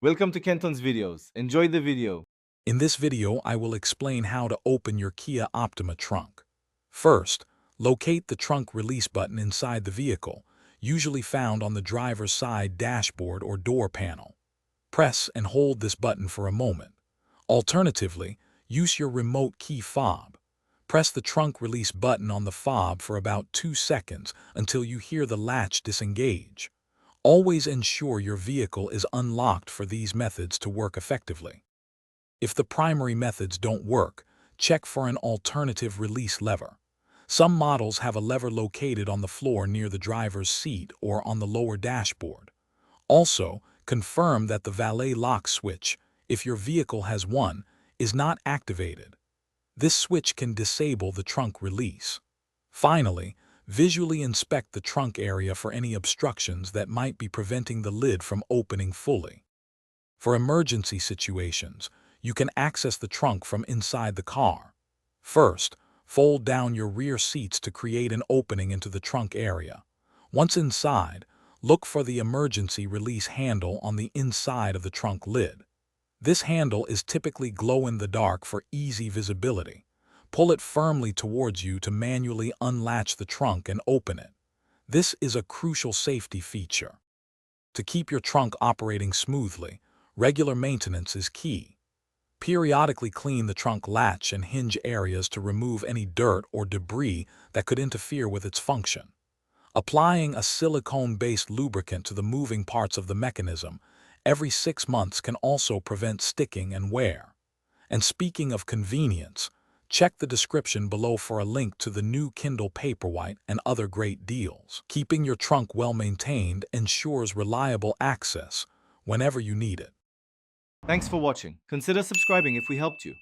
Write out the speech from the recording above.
Welcome to Kenton's videos. Enjoy the video. In this video, I will explain how to open your Kia Optima trunk. First, locate the trunk release button inside the vehicle, usually found on the driver's side dashboard or door panel. Press and hold this button for a moment. Alternatively, use your remote key fob. Press the trunk release button on the fob for about 2 seconds until you hear the latch disengage. Always ensure your vehicle is unlocked for these methods to work effectively. If the primary methods don't work, check for an alternative release lever. Some models have a lever located on the floor near the driver's seat or on the lower dashboard. Also, confirm that the valet lock switch, if your vehicle has one, is not activated. This switch can disable the trunk release. Finally, visually inspect the trunk area for any obstructions that might be preventing the lid from opening fully. For emergency situations, you can access the trunk from inside the car. First, fold down your rear seats to create an opening into the trunk area. Once inside, look for the emergency release handle on the inside of the trunk lid. This handle is typically glow-in-the-dark for easy visibility. Pull it firmly towards you to manually unlatch the trunk and open it. This is a crucial safety feature. To keep your trunk operating smoothly, regular maintenance is key. Periodically clean the trunk latch and hinge areas to remove any dirt or debris that could interfere with its function. Applying a silicone-based lubricant to the moving parts of the mechanism every 6 months can also prevent sticking and wear. And speaking of convenience, check the description below for a link to the new Kindle Paperwhite and other great deals. Keeping your trunk well-maintained ensures reliable access whenever you need it. Thanks for watching. Consider subscribing if we helped you.